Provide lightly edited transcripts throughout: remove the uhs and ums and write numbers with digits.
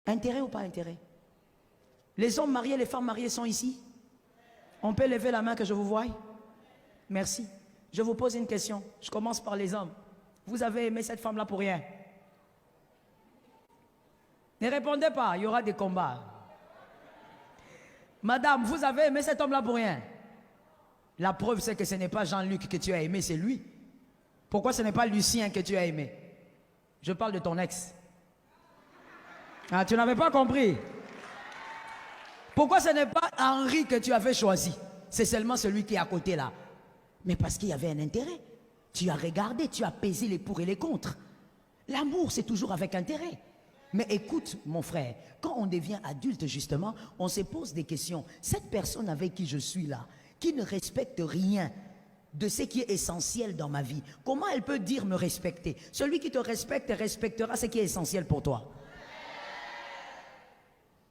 Intérêt ou pas intérêt? Les hommes mariés, les femmes mariées sont ici? On peut lever la main que je vous voie? Merci. Je vous pose une question. Je commence par les hommes. Vous avez aimé cette femme-là pour rien? Ne répondez pas, il y aura des combats. Madame, vous avez aimé cet homme-là pour rien? La preuve, c'est que ce n'est pas Jean-Luc que tu as aimé, c'est lui. Pourquoi ce n'est pas Lucien que tu as aimé? Je parle de ton ex. Ah, tu n'avais pas compris. Pourquoi ce n'est pas Henri que tu avais choisi? C'est seulement celui qui est à côté là. Mais parce qu'il y avait un intérêt. Tu as regardé, tu as pesé les pour et les contre. L'amour, c'est toujours avec intérêt. Mais écoute, mon frère, quand on devient adulte, justement, on se pose des questions. Cette personne avec qui je suis là, qui ne respecte rien de ce qui est essentiel dans ma vie, comment elle peut dire me respecter? Celui qui te respecte respectera ce qui est essentiel pour toi.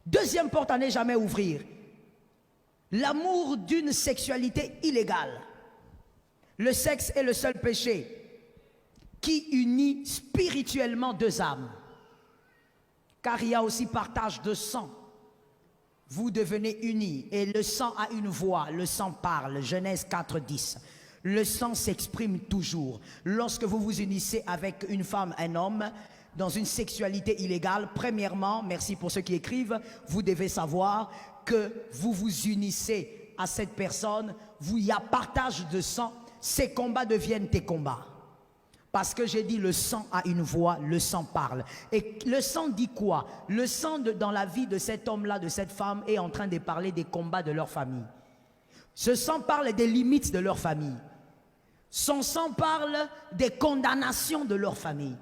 Deuxième porte à ne jamais ouvrir. L'amour d'une sexualité illégale. Le sexe est le seul péché qui unit spirituellement deux âmes. Car il y a aussi partage de sang. Vous devenez unis et le sang a une voix, le sang parle. Genèse 4:10. Le sang s'exprime toujours. Lorsque vous vous unissez avec une femme, un homme, dans une sexualité illégale, premièrement, merci pour ceux qui écrivent, vous devez savoir que vous vous unissez à cette personne, il y a partage de sang, ces combats deviennent tes combats. Parce que j'ai dit, le sang a une voix, le sang parle. Et le sang dit quoi? Le sang dans la vie de cet homme-là, de cette femme, est en train de parler des combats de leur famille. Ce sang parle des limites de leur famille. Son sang parle des condamnations de leur famille.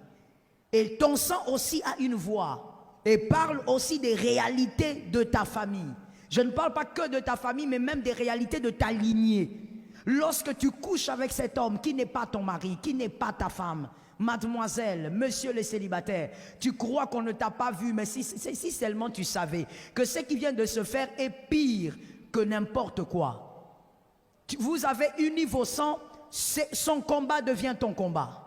Et ton sang aussi a une voix et parle aussi des réalités de ta famille. Je ne parle pas que de ta famille, mais même des réalités de ta lignée. Lorsque tu couches avec cet homme qui n'est pas ton mari, qui n'est pas ta femme, mademoiselle, monsieur le célibataire, tu crois qu'on ne t'a pas vu, mais si seulement tu savais que ce qui vient de se faire est pire que n'importe quoi. Vous avez uni vos sangs, son combat devient ton combat.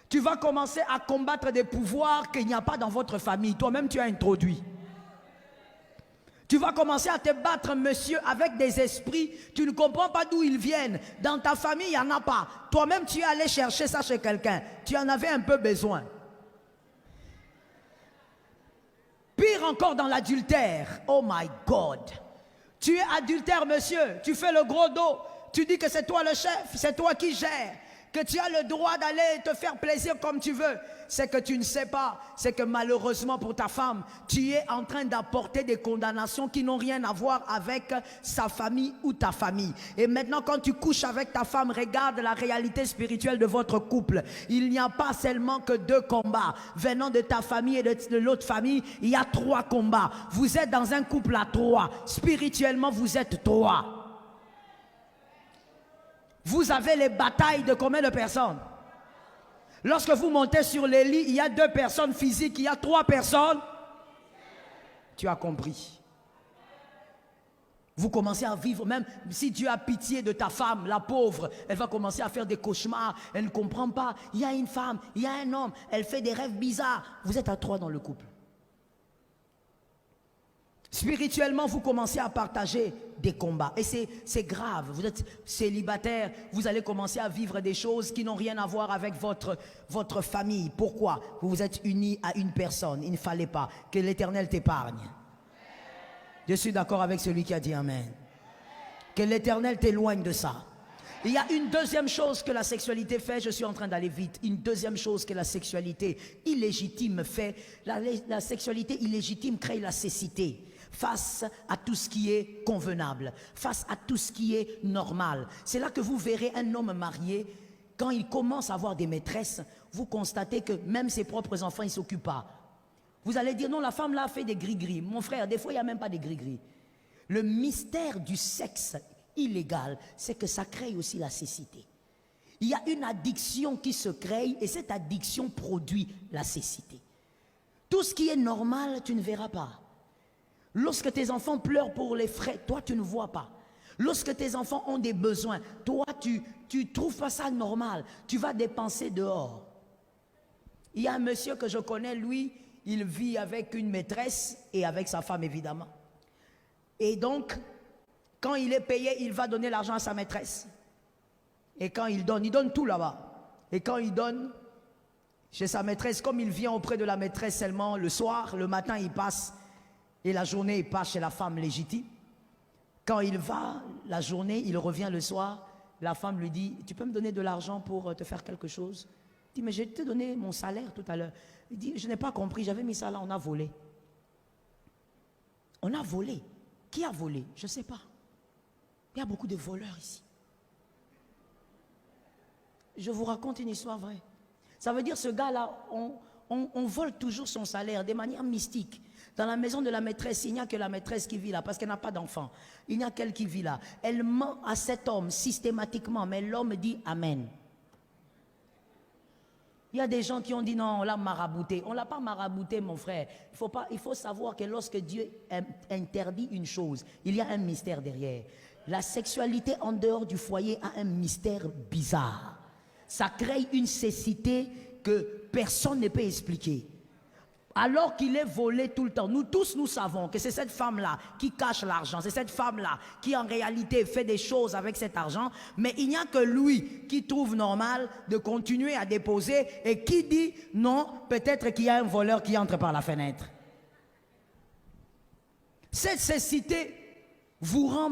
Tu vas commencer à combattre des pouvoirs qu'il n'y a pas dans votre famille. Toi-même, tu as introduit. Tu vas commencer à te battre, monsieur, avec des esprits. Tu ne comprends pas d'où ils viennent. Dans ta famille, il n'y en a pas. Toi-même, tu es allé chercher ça chez quelqu'un. Tu en avais un peu besoin. Pire encore dans l'adultère. Oh my God. Tu es adultère, monsieur. Tu fais le gros dos. Tu dis que c'est toi le chef. C'est toi qui gères. Que tu as le droit d'aller te faire plaisir comme tu veux. C'est que tu ne sais pas, c'est que malheureusement pour ta femme, tu es en train d'apporter des condamnations qui n'ont rien à voir avec sa famille ou ta famille. Et maintenant quand tu couches avec ta femme, regarde la réalité spirituelle de votre couple. Il n'y a pas seulement que 2 combats. Venant de ta famille et de l'autre famille, il y a 3 combats. Vous êtes dans un couple à 3. Spirituellement, vous êtes 3. Vous avez les batailles de combien de personnes? Lorsque vous montez sur les lits, il y a 2 personnes physiques, il y a 3 personnes. Tu as compris. Vous commencez à vivre, même si tu as pitié de ta femme, la pauvre, elle va commencer à faire des cauchemars, elle ne comprend pas. Il y a une femme, il y a un homme, elle fait des rêves bizarres. Vous êtes à 3 dans le couple. Spirituellement, vous commencez à partager des combats. Et c'est grave. Vous êtes célibataire, vous allez commencer à vivre des choses qui n'ont rien à voir avec votre famille. Pourquoi? Vous vous êtes unis à une personne. Il ne fallait pas. Que l'Éternel t'épargne. Je suis d'accord avec celui qui a dit Amen. Que l'Éternel t'éloigne de ça. Il y a une deuxième chose que la sexualité fait, je suis en train d'aller vite, une deuxième chose que la sexualité illégitime fait, la sexualité illégitime crée la cécité face à tout ce qui est convenable, face à tout ce qui est normal. C'est là que vous verrez un homme marié, quand il commence à avoir des maîtresses, vous constatez que même ses propres enfants, ils ne s'occupent pas. Vous allez dire, non, la femme là a fait des gris-gris. Mon frère, des fois, il n'y a même pas des gris-gris. Le mystère du sexe illégal, c'est que ça crée aussi la cécité. Il y a une addiction qui se crée et cette addiction produit la cécité. Tout ce qui est normal, tu ne verras pas. Lorsque tes enfants pleurent pour les frais, toi tu ne vois pas. Lorsque tes enfants ont des besoins, toi tu trouves pas ça normal. Tu vas dépenser dehors. Il y a un monsieur que je connais, lui, il vit avec une maîtresse et avec sa femme évidemment. Et donc, quand il est payé, il va donner l'argent à sa maîtresse. Et quand il donne tout là-bas. Et quand il donne chez sa maîtresse, comme il vient auprès de la maîtresse seulement le soir, le matin il passe et la journée il passe chez la femme légitime. Quand il va la journée, il revient le soir, la femme lui dit, tu peux me donner de l'argent pour te faire quelque chose? Il dit, mais j'ai te donné mon salaire tout à l'heure. Il dit, je n'ai pas compris, j'avais mis ça là, on a volé. On a volé. Qui a volé? Je ne sais pas. Il y a beaucoup de voleurs ici. Je vous raconte une histoire vraie. Ça veut dire ce gars-là, on vole toujours son salaire de manière mystique. Dans la maison de la maîtresse, il n'y a que la maîtresse qui vit là, parce qu'elle n'a pas d'enfant. Il n'y a qu'elle qui vit là. Elle ment à cet homme systématiquement, mais l'homme dit Amen. Il y a des gens qui ont dit non, on l'a marabouté. On ne l'a pas marabouté, mon frère. Il faut savoir que lorsque Dieu interdit une chose, il y a un mystère derrière. La sexualité en dehors du foyer a un mystère bizarre. Ça crée une cécité que personne ne peut expliquer. Alors qu'il est volé tout le temps. Nous tous, nous savons que c'est cette femme-là qui cache l'argent. C'est cette femme-là qui en réalité fait des choses avec cet argent. Mais il n'y a que lui qui trouve normal de continuer à déposer et qui dit non, peut-être qu'il y a un voleur qui entre par la fenêtre. Cette cécité vous rend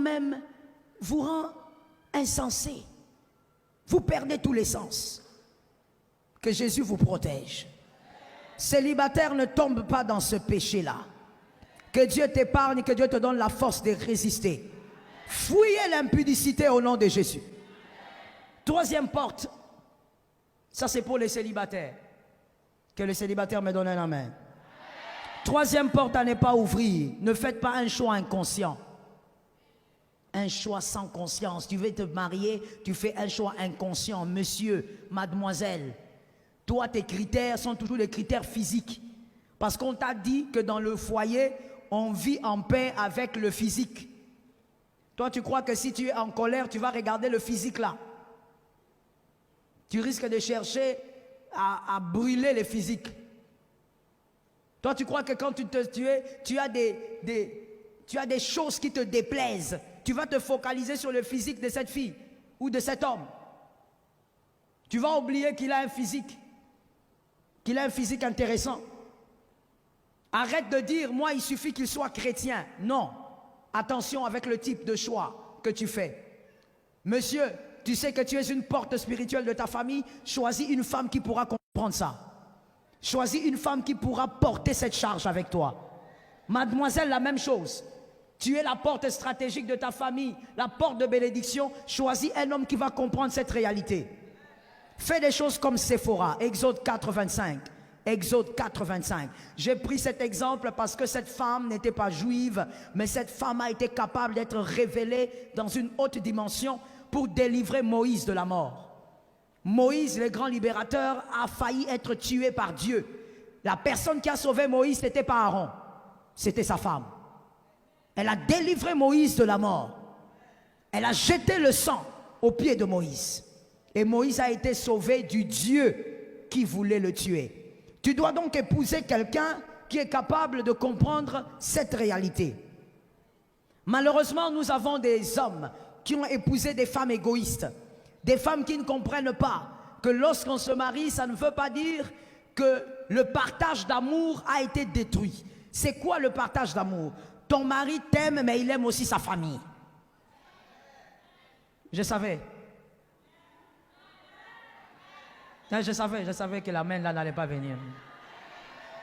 insensé. Vous perdez tous les sens. Que Jésus vous protège. Célibataire, ne tombe pas dans ce péché-là. Que Dieu t'épargne, que Dieu te donne la force de résister. Fuyez l'impudicité au nom de Jésus. Troisième porte, ça c'est pour les célibataires. Que les célibataires me donnent un amen. Troisième porte à ne pas ouvrir, ne faites pas un choix inconscient. Un choix sans conscience. Tu veux te marier, tu fais un choix inconscient. Monsieur, mademoiselle, toi, tes critères sont toujours les critères physiques. Parce qu'on t'a dit que dans le foyer, on vit en paix avec le physique. Toi, tu crois que si tu es en colère, tu vas regarder le physique là. Tu risques de chercher à brûler le physique. Toi, tu crois que quand tu as des choses qui te déplaisent. Tu vas te focaliser sur le physique de cette fille ou de cet homme. Tu vas oublier qu'il a un physique. Qu'il a un physique intéressant. Arrête de dire, moi, il suffit qu'il soit chrétien. Non. Attention avec le type de choix que tu fais. Monsieur, tu sais que tu es une porte spirituelle de ta famille. Choisis une femme qui pourra comprendre ça. Choisis une femme qui pourra porter cette charge avec toi. Mademoiselle, la même chose. Tu es la porte stratégique de ta famille, la porte de bénédiction. Choisis un homme qui va comprendre cette réalité. Fais des choses comme Séphora, Exode 4, 25. Exode 4, 25. J'ai pris cet exemple parce que cette femme n'était pas juive, mais cette femme a été capable d'être révélée dans une haute dimension pour délivrer Moïse de la mort. Moïse, le grand libérateur, a failli être tué par Dieu. La personne qui a sauvé Moïse, ce n'était pas Aaron, c'était sa femme. Elle a délivré Moïse de la mort. Elle a jeté le sang aux pieds de Moïse. Et Moïse a été sauvé du Dieu qui voulait le tuer. Tu dois donc épouser quelqu'un qui est capable de comprendre cette réalité. Malheureusement, nous avons des hommes qui ont épousé des femmes égoïstes. Des femmes qui ne comprennent pas que lorsqu'on se marie, ça ne veut pas dire que le partage d'amour a été détruit. C'est quoi le partage d'amour? Ton mari t'aime, mais il aime aussi sa famille. Je savais. Je savais que la main là n'allait pas venir.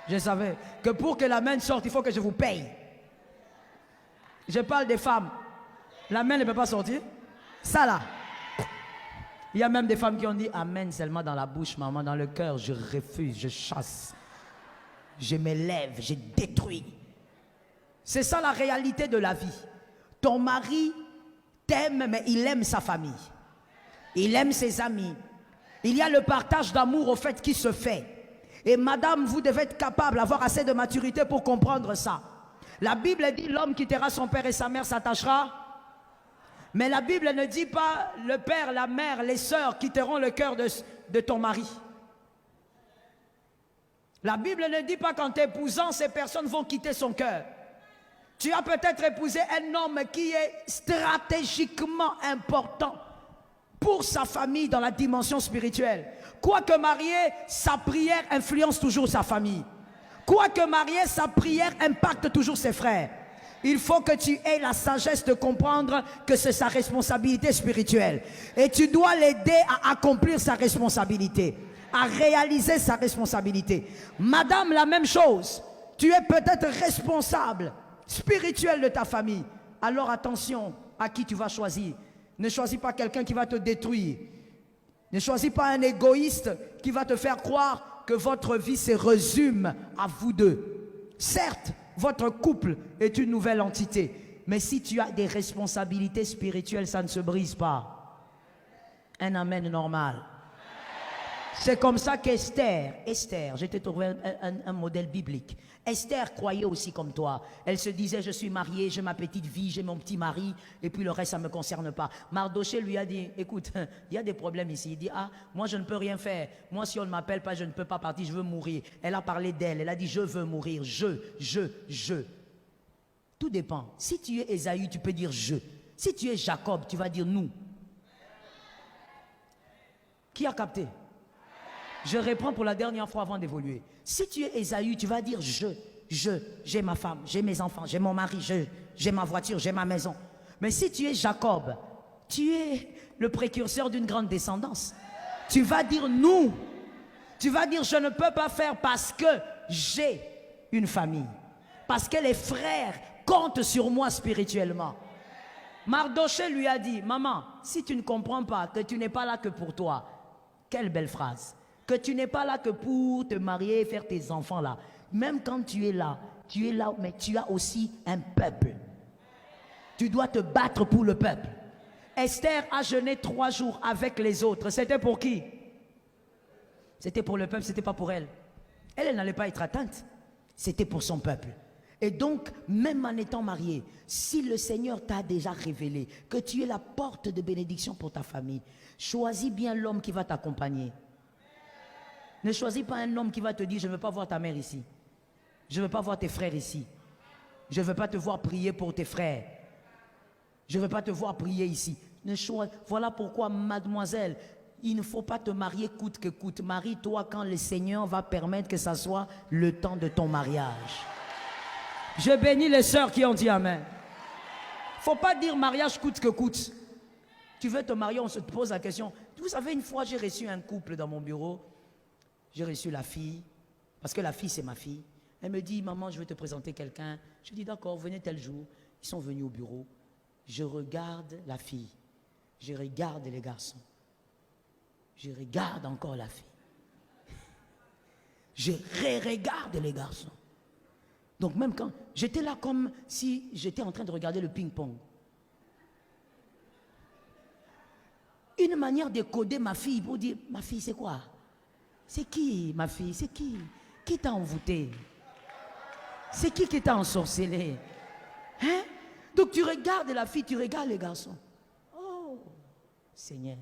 Je savais que pour que la main sorte, il faut que je vous paye. Je parle des femmes. La main ne peut pas sortir. Ça là. Il y a même des femmes qui ont dit amen seulement dans la bouche, maman, dans le cœur. Je refuse, je chasse. Je m'élève, je détruis. C'est ça la réalité de la vie. Ton mari t'aime, mais il aime sa famille. Il aime ses amis. Il y a le partage d'amour au fait qui se fait. Et madame, vous devez être capable d'avoir assez de maturité pour comprendre ça. La Bible dit l'homme quittera son père et sa mère s'attachera. Mais la Bible ne dit pas le père, la mère, les sœurs quitteront le cœur de ton mari. La Bible ne dit pas qu'en t'épousant, ces personnes vont quitter son cœur. Tu as peut-être épousé un homme qui est stratégiquement important pour sa famille dans la dimension spirituelle. Quoique marié, sa prière influence toujours sa famille. Quoique marié, sa prière impacte toujours ses frères. Il faut que tu aies la sagesse de comprendre que c'est sa responsabilité spirituelle. Et tu dois l'aider à accomplir sa responsabilité, à réaliser sa responsabilité. Madame, la même chose. Tu es peut-être responsable spirituel de ta famille. Alors attention à qui tu vas choisir. Ne choisis pas quelqu'un qui va te détruire. Ne choisis pas un égoïste qui va te faire croire que votre vie se résume à vous deux. Certes, votre couple est une nouvelle entité. Mais si tu as des responsabilités spirituelles, ça ne se brise pas. Un amen normal. C'est comme ça qu'Esther, je t'ai trouvé un modèle biblique. Esther croyait aussi comme toi. Elle se disait, je suis mariée, j'ai ma petite vie, j'ai mon petit mari, et puis le reste, ça ne me concerne pas. Mardoché lui a dit, écoute, il y a des problèmes ici. Il dit, ah, moi je ne peux rien faire. Moi si on ne m'appelle pas, je ne peux pas partir, je veux mourir. Elle a parlé d'elle, elle a dit, je veux mourir, je. Tout dépend. Si tu es Ésaü, tu peux dire je. Si tu es Jacob, tu vas dire nous. Qui a capté? Je reprends pour la dernière fois avant d'évoluer. Si tu es Ésaü, tu vas dire j'ai ma femme, j'ai mes enfants, j'ai mon mari, j'ai ma voiture, j'ai ma maison. Mais si tu es Jacob, tu es le précurseur d'une grande descendance. Tu vas dire nous. Tu vas dire je ne peux pas faire parce que j'ai une famille. Parce que les frères comptent sur moi spirituellement. Mardoché lui a dit, maman, si tu ne comprends pas que tu n'es pas là que pour toi, quelle belle phrase. Que tu n'es pas là que pour te marier et faire tes enfants là. Même quand tu es là, mais tu as aussi un peuple. Tu dois te battre pour le peuple. Esther a jeûné 3 jours avec les autres. C'était pour qui? C'était pour le peuple, c'était pas pour elle. Elle n'allait pas être atteinte. C'était pour son peuple. Et donc, même en étant mariée, si le Seigneur t'a déjà révélé que tu es la porte de bénédiction pour ta famille, choisis bien l'homme qui va t'accompagner. Ne choisis pas un homme qui va te dire, je ne veux pas voir ta mère ici. Je ne veux pas voir tes frères ici. Je ne veux pas te voir prier pour tes frères. Je ne veux pas te voir prier ici. Voilà pourquoi, mademoiselle, il ne faut pas te marier coûte que coûte. Marie-toi quand le Seigneur va permettre que ça soit le temps de ton mariage. Je bénis les sœurs qui ont dit amen. Il ne faut pas dire mariage coûte que coûte. Tu veux te marier, on se pose la question. Vous savez, une fois, j'ai reçu un couple dans mon bureau. J'ai reçu la fille, parce que la fille, c'est ma fille. Elle me dit, maman, je vais te présenter quelqu'un. Je dis, d'accord, venez tel jour. Ils sont venus au bureau. Je regarde la fille. Je regarde les garçons. Je regarde encore la fille. Je regarde les garçons. Donc même quand j'étais là comme si j'étais en train de regarder le ping-pong. Une manière de coder ma fille pour dire, ma fille, c'est quoi? C'est qui, ma fille? C'est qui? Qui t'a envoûté? C'est qui t'a ensorcelé? Hein? Donc tu regardes la fille, tu regardes les garçons. Oh, Seigneur.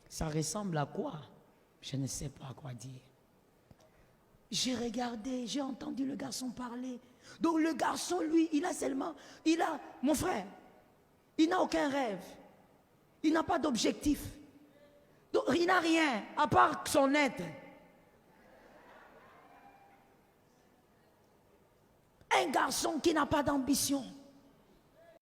Ça ressemble à quoi? Je ne sais pas quoi dire. J'ai regardé, j'ai entendu le garçon parler. Donc le garçon, lui, mon frère, il n'a aucun rêve. Il n'a pas d'objectif. Donc, il n'a rien, à part son être. Un garçon qui n'a pas d'ambition.